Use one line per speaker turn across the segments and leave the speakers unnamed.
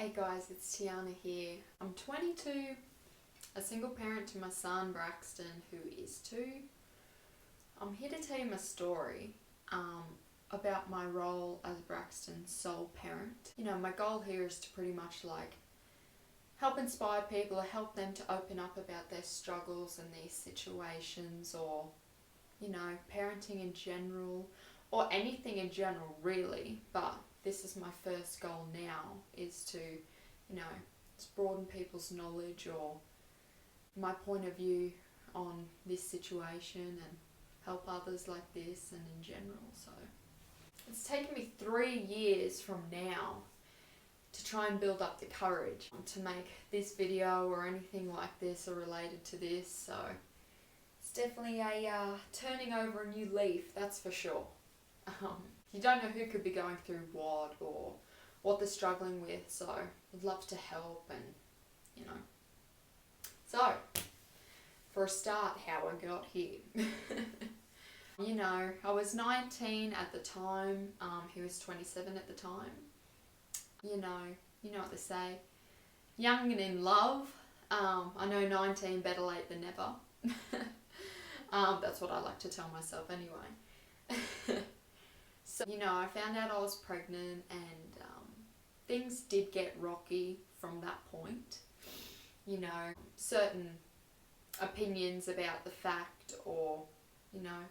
Hey guys, it's Tiana here. I'm 22, a single parent to my son Braxton, who is 2. I'm here to tell you my story about my role as Braxton's sole parent. You know, my goal here is to pretty much help inspire people or help them to open up about their struggles and these situations, or, you know, parenting in general, or anything in general really. But this is my first goal now, is to, you know, just broaden people's knowledge or my point of view on this situation and help others like this and in general. So it's taken me 3 years from now to try and build up the courage to make this video or anything like this or related to this. So it's definitely a turning over a new leaf, that's for sure. You don't know who could be going through what or what they're struggling with, so I'd love to help. And, you know, so for a start, how I got here. You know, I was 19 at the time, he was 27 at the time. You know what they say, young and in love. I know 19, better late than never. That's what I like to tell myself anyway. So, you know, I found out I was pregnant, and things did get rocky from that point. You know, certain opinions about the fact, or, you know,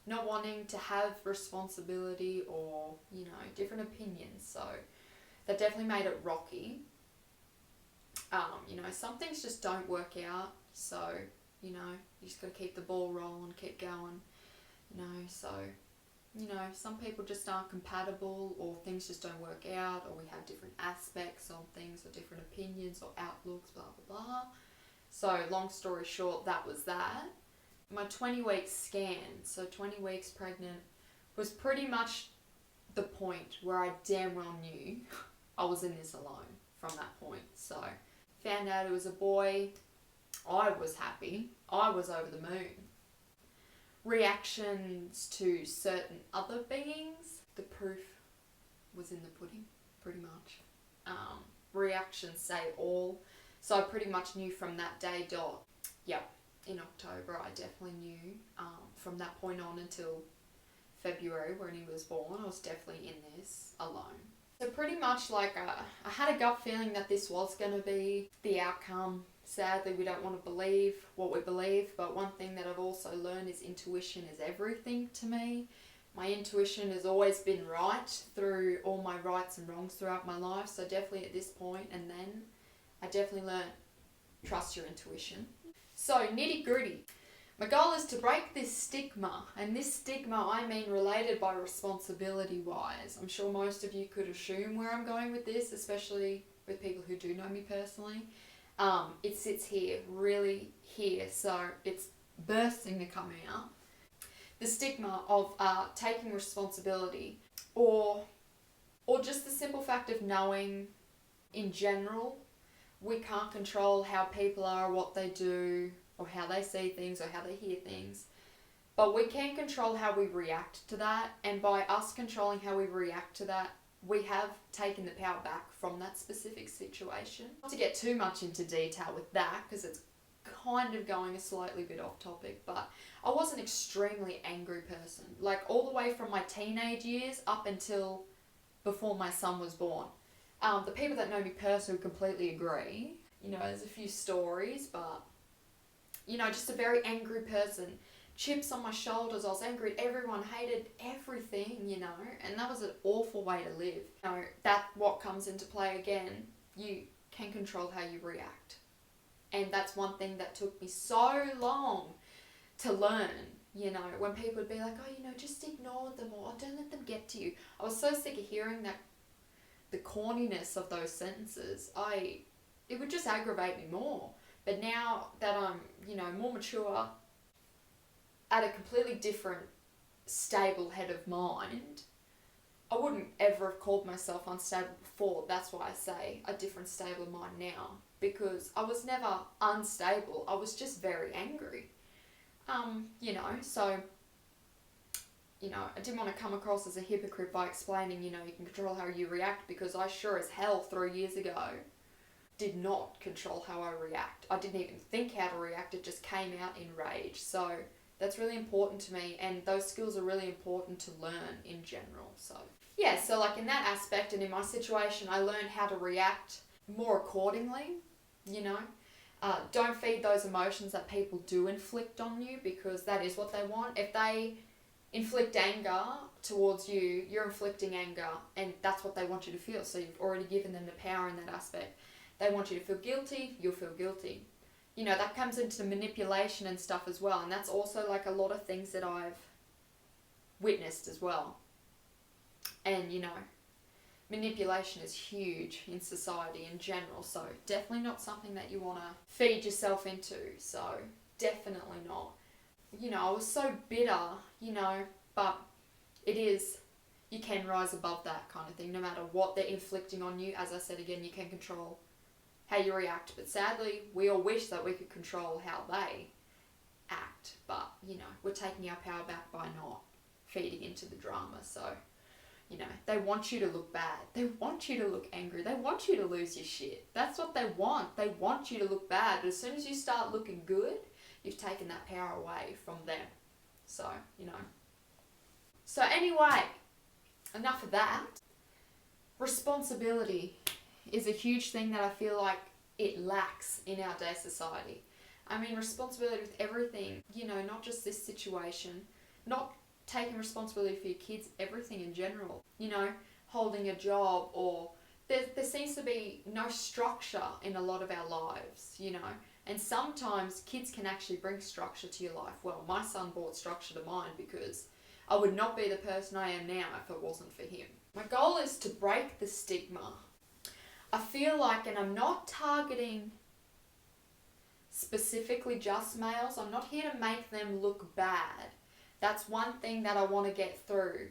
not wanting to have responsibility, or, you know, different opinions. So that definitely made it rocky. You know, some things just don't work out. So, you know, you just got to keep the ball rolling, keep going. You know, so, you know, some people just aren't compatible, or things just don't work out, or we have different aspects on things, or different opinions or outlooks, blah, blah, blah. So long story short, that was that. My 20-week scan, so 20 weeks pregnant, was pretty much the point where I damn well knew I was in this alone from that point. So found out it was a boy. I was happy. I was over the moon. Reactions to certain other beings, the proof was in the pudding, pretty much. Reactions say all. So I pretty much knew from that day dot. Yep, in October I definitely knew. From that point on until February when he was born, I was definitely in this alone. So pretty much I had a gut feeling that this was going to be the outcome. Sadly, we don't want to believe what we believe, but one thing that I've also learned is intuition is everything to me. My intuition has always been right through all my rights and wrongs throughout my life, so definitely at this point and then, I definitely learned trust your intuition. So nitty gritty. My goal is to break this stigma, and this stigma I mean related by responsibility wise. I'm sure most of you could assume where I'm going with this, especially with people who do know me personally. It sits here, really here, so it's bursting to come out. The stigma of taking responsibility, or just the simple fact of knowing in general we can't control how people are, what they do, or how they see things, or how they hear things. But we can control how we react to that, and by us controlling how we react to that, we have taken the power back from that specific situation. Not to get too much into detail with that, because it's kind of going a slightly bit off topic, but I was an extremely angry person. All the way from my teenage years up until before my son was born. The people that know me personally completely agree. You know, there's a few stories, but, you know, just a very angry person. Chips on my shoulders, I was angry at everyone, hated everything, you know, and that was an awful way to live. You know, that's what comes into play again. You can control how you react. And that's one thing that took me so long to learn. You know, when people would be like, oh, you know, just ignore them, or don't let them get to you. I was so sick of hearing that, the corniness of those sentences. It would just aggravate me more. But now that I'm, you know, more mature, at a completely different, stable head of mind, I wouldn't ever have called myself unstable before. That's why I say a different stable mind now, because I was never unstable. I was just very angry. You know, so you know, I didn't want to come across as a hypocrite by explaining, you know, you can control how you react, because I sure as hell 3 years ago did not control how I react. I didn't even think how to react, it just came out in rage. So that's really important to me, and those skills are really important to learn in general. So yeah, so like in that aspect and in my situation, I learned how to react more accordingly, you know. Don't feed those emotions that people do inflict on you, because that is what they want. If they inflict anger towards you, you're inflicting anger, and that's what they want you to feel. So you've already given them the power in that aspect. They want you to feel guilty, you'll feel guilty. You know, that comes into manipulation and stuff as well, and that's also like a lot of things that I've witnessed as well. And, you know, manipulation is huge in society in general, so definitely not something that you want to feed yourself into, so definitely not. You know, I was so bitter, you know, but it is, you can rise above that kind of thing, no matter what they're inflicting on you. As I said again, you can control how you react, but sadly, we all wish that we could control how they act, but, you know, we're taking our power back by not feeding into the drama. So, you know, they want you to look bad. They want you to look angry. They want you to lose your shit. That's what they want. They want you to look bad. But as soon as you start looking good, you've taken that power away from them. So, you know. So anyway, enough of that. Responsibility is a huge thing that I feel like it lacks in our day society. I mean, responsibility with everything, you know, not just this situation, not taking responsibility for your kids, everything in general, you know, holding a job, or there seems to be no structure in a lot of our lives, you know, and sometimes kids can actually bring structure to your life. Well, my son brought structure to mine, because I would not be the person I am now if it wasn't for him. My goal is to break the stigma. I feel like, and I'm not targeting specifically just males, I'm not here to make them look bad. That's one thing that I want to get through,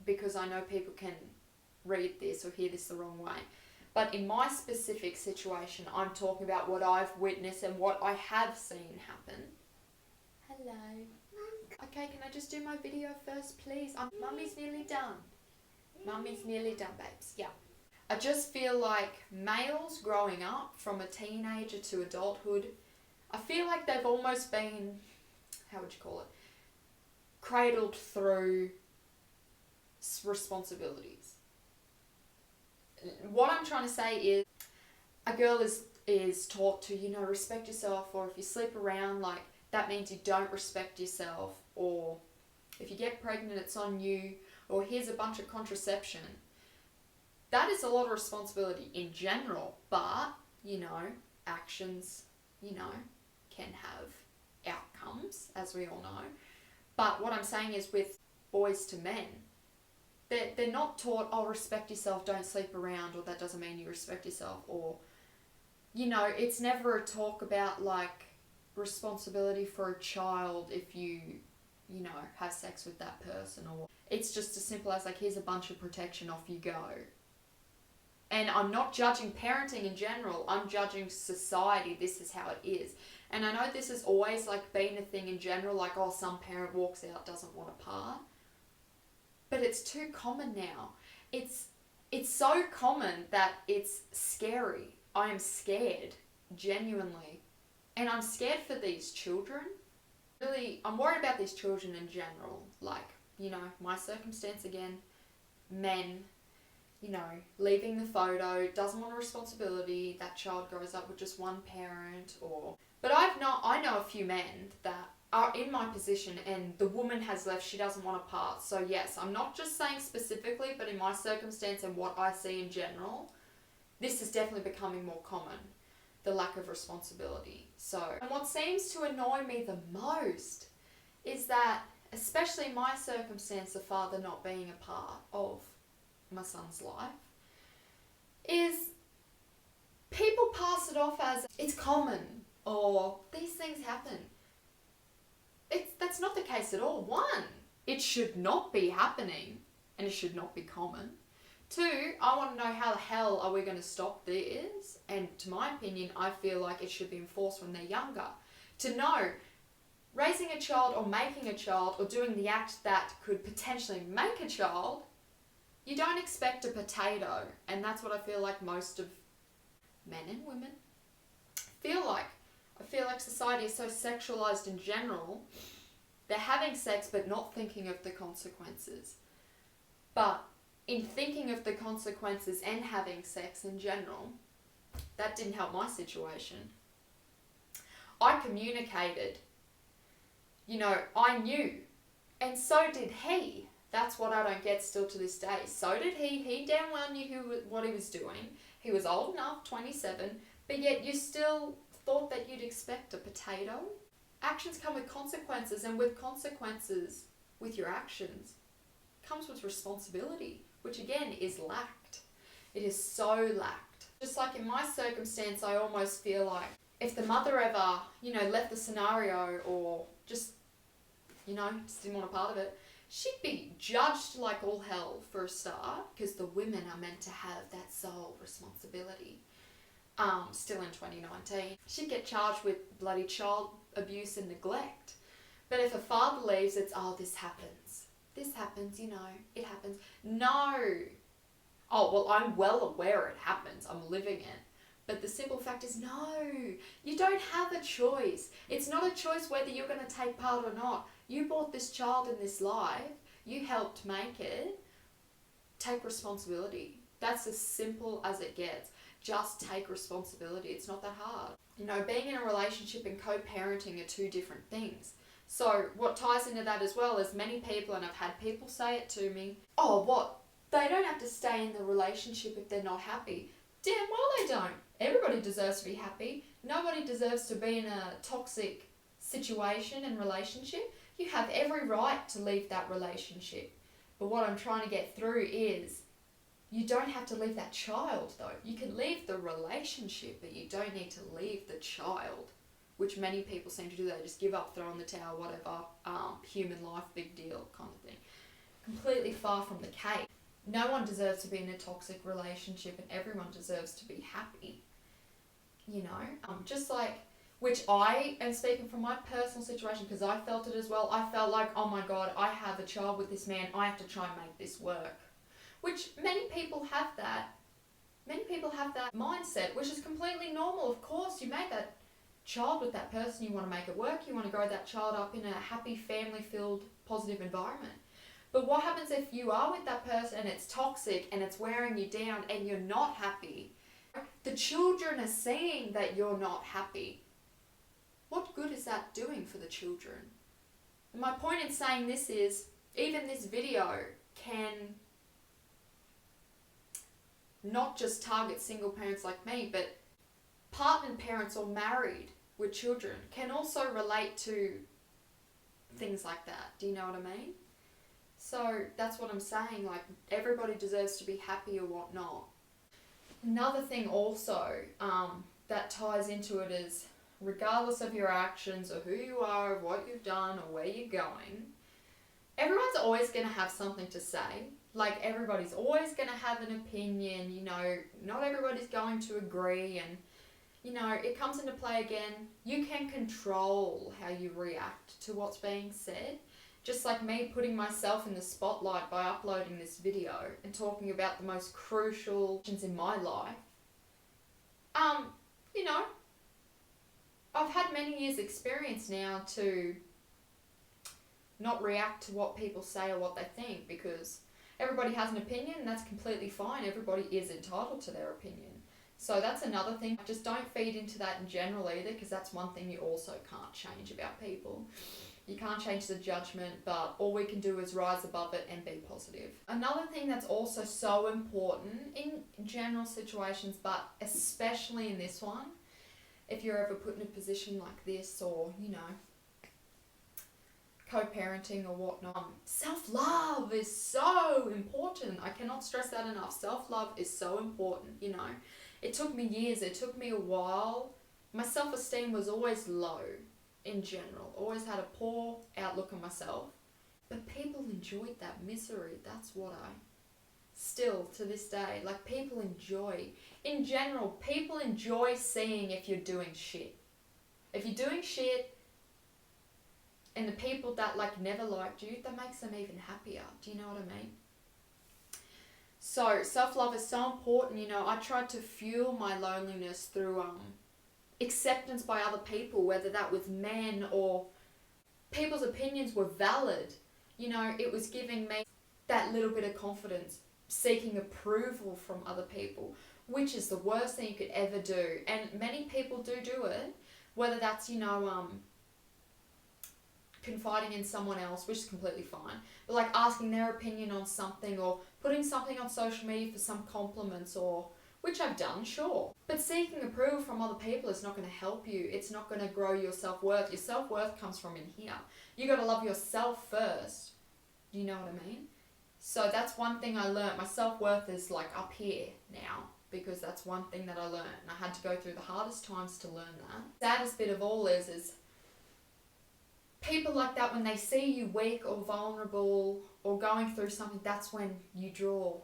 because I know people can read this or hear this the wrong way. But in my specific situation, I'm talking about what I've witnessed and what I have seen happen. Hello. Okay, can I just do my video first, please? Mummy's nearly done. Mummy's nearly done, babes. Yeah. I just feel like males growing up from a teenager to adulthood, I feel like they've almost been, how would you call it, cradled through responsibilities. What I'm trying to say is, a girl is taught to, you know, respect yourself, or if you sleep around, like, that means you don't respect yourself, or if you get pregnant, it's on you, or here's a bunch of contraception. That is a lot of responsibility in general, but, you know, actions, you know, can have outcomes, as we all know. But what I'm saying is, with boys to men, they're not taught, oh, respect yourself, don't sleep around, or that doesn't mean you respect yourself, or, you know, it's never a talk about, like, responsibility for a child if you know, have sex with that person, or it's just as simple as, like, here's a bunch of protection, off you go. And I'm not judging parenting in general, I'm judging society, this is how it is. And I know this has always, like, been a thing in general, like, oh, some parent walks out, doesn't want a part. But it's too common now. It's so common that it's scary. I am scared, genuinely. And I'm scared for these children. Really, I'm worried about these children in general. Like, you know, my circumstance again, men, you know, leaving the photo, doesn't want a responsibility, that child grows up with just one parent, or... But I know a few men that are in my position, and the woman has left, she doesn't want a part. So yes, I'm not just saying specifically, but in my circumstance and what I see in general, this is definitely becoming more common, the lack of responsibility. So, and what seems to annoy me the most is that, especially in my circumstance, the father not being a part of my son's life, is people pass it off as it's common, or these things happen. That's not the case at all. One, it should not be happening, and it should not be common. Two, I want to know how the hell are we going to stop this? And to my opinion, I feel like it should be enforced when they're younger. To know raising a child or making a child or doing the act that could potentially make a child, you don't expect a potato. And that's what I feel like most of men and women feel like. I feel like society is so sexualized in general. They're having sex but not thinking of the consequences. But in thinking of the consequences and having sex in general, that didn't help my situation. I communicated. You know, I knew. And so did he. That's what I don't get still to this day. So did he. He damn well knew what he was doing. He was old enough, 27, but yet you still thought that you'd expect a potato. Actions come with consequences, and with consequences, with your actions, comes with responsibility, which again is lacked. It is so lacked. Just like in my circumstance, I almost feel like if the mother ever, left the scenario or just didn't want a part of it, she'd be judged like all hell for a start, because the women are meant to have that sole responsibility. Still in 2019. She'd get charged with bloody child abuse and neglect. But if a father leaves, it's, this happens. This happens, it happens. No. Oh, well, I'm well aware it happens. I'm living it. But the simple fact is, no, you don't have a choice. It's not a choice whether you're going to take part or not. You brought this child in this life. You helped make it. Take responsibility. That's as simple as it gets. Just take responsibility. It's not that hard. Being in a relationship and co-parenting are two different things. So what ties into that as well is many people, and I've had people say it to me, they don't have to stay in the relationship if they're not happy. Damn well they don't. Everybody deserves to be happy. Nobody deserves to be in a toxic situation and relationship. You have every right to leave that relationship. But what I'm trying to get through is, you don't have to leave that child though. You can leave the relationship, but you don't need to leave the child, which many people seem to do. They just give up, throw in the towel, whatever, human life, big deal kind of thing. Completely far from the case. No one deserves to be in a toxic relationship, and everyone deserves to be happy. Just like, which I am speaking from my personal situation, because I felt it as well. I felt like, oh my God, I have a child with this man. I have to try and make this work. Which many people have that. Many people have that mindset, which is completely normal. Of course, you made that child with that person. You want to make it work. You want to grow that child up in a happy, family-filled, positive environment. But what happens if you are with that person and it's toxic and it's wearing you down and you're not happy? The children are seeing that you're not happy. What good is that doing for the children? And my point in saying this is, even this video can not just target single parents like me, but partnered parents or married with children can also relate to things like that. Do you know what I mean? So that's what I'm saying, like, everybody deserves to be happy or whatnot. Another thing also that ties into it is, regardless of your actions or who you are, or what you've done or where you're going, everyone's always going to have something to say. Like, everybody's always going to have an opinion, not everybody's going to agree, and, it comes into play again. You can control how you react to what's being said. Just like me putting myself in the spotlight by uploading this video and talking about the most crucial things in my life. I've had many years experience now to not react to what people say or what they think, because everybody has an opinion and that's completely fine. Everybody is entitled to their opinion. So that's another thing. Just don't feed into that in general either, because that's one thing you also can't change about people. You can't change the judgment, but all we can do is rise above it and be positive. Another thing that's also so important in general situations, but especially in this one, if you're ever put in a position like this, or, co-parenting or whatnot, self-love is so important. I cannot stress that enough. Self-love is so important, It took me years. It took me a while. My self-esteem was always low. In general, always had a poor outlook on myself, but people enjoyed that misery. That's what I still to this day, like, people enjoy, in general, people enjoy seeing if you're doing shit. If you're doing shit, And the people that like never liked you, that makes them even happier. Do you know what I mean? So self-love is so important. You know, I tried to fuel my loneliness through acceptance by other people, whether that was men or people's opinions were valid. You know, it was giving me that little bit of confidence, seeking approval from other people, which is the worst thing you could ever do. And many people do it, whether that's, you know, confiding in someone else, which is completely fine, but like asking their opinion on something or putting something on social media for some compliments, or which I've done, sure. But seeking approval from other people is not going to help you. It's not going to grow your self-worth. Your self-worth comes from in here. You got to love yourself first. You know what I mean? So that's one thing I learned. My self-worth is like up here now, because that's one thing that I learned. And I had to go through the hardest times to learn that. Saddest bit of all is people like that, when they see you weak or vulnerable or going through something, that's when you draw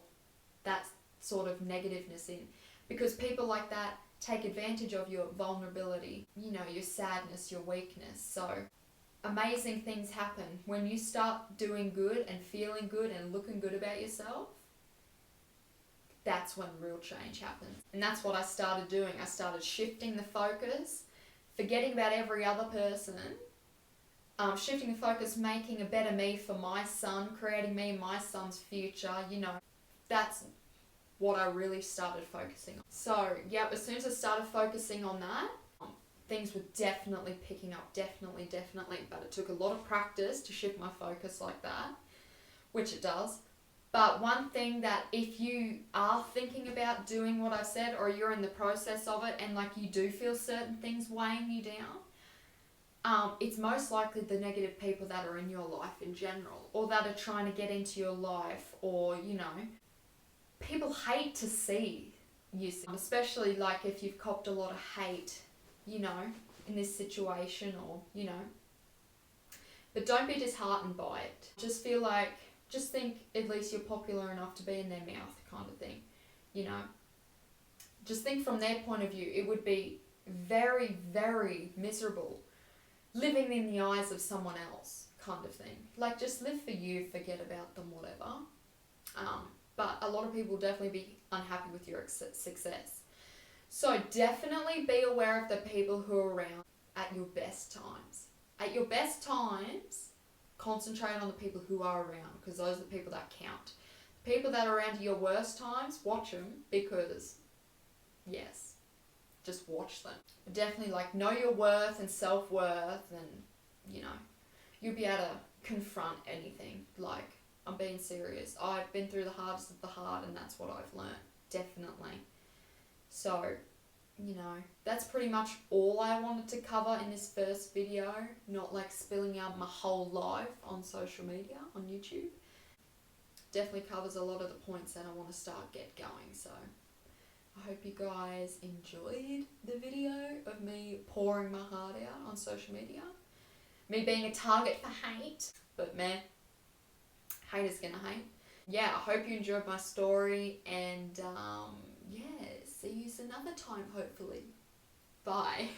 that sort of negativeness in. Because people like that take advantage of your vulnerability, you know, your sadness, your weakness. So amazing things happen when you start doing good and feeling good and looking good about yourself. That's when real change happens. And that's what I started doing. I started shifting the focus, forgetting about every other person, shifting the focus, making a better me for my son, creating me and my son's future. You know, that's what I really started focusing on. So yeah, as soon as I started focusing on that, things were definitely picking up, definitely, but it took a lot of practice to shift my focus like that, which it does. But one thing that, if you are thinking about doing what I said, or you're in the process of it and like you do feel certain things weighing you down, it's most likely the negative people that are in your life in general, or that are trying to get into your life, or, you know, people hate to see you, especially like if you've copped a lot of hate, you know, in this situation, or, you know. But don't be disheartened by it. Just feel like, just think at least you're popular enough to be in their mouth, kind of thing, you know. Just think from their point of view. It would be very, very miserable living in the eyes of someone else, kind of thing. Like, just live for you, forget about them, whatever. But a lot of people will definitely be unhappy with your success. So definitely be aware of the people who are around at your best times. At your best times, concentrate on the people who are around, because those are the people that count. People that are around at your worst times, watch them, because, yes, just watch them. But definitely, like, know your worth and self-worth, and, you know, you'll be able to confront anything. Like, I'm being serious. I've been through the hardest of the hard, and that's what I've learnt, definitely. So, you know, that's pretty much all I wanted to cover in this first video. Not like spilling out my whole life on social media, on YouTube. Definitely covers a lot of the points that I want to get going. So, I hope you guys enjoyed the video of me pouring my heart out on social media. Me being a target for hate, but meh, haters gonna hate. Yeah, I hope you enjoyed my story, and yeah, see you another time, hopefully. Bye.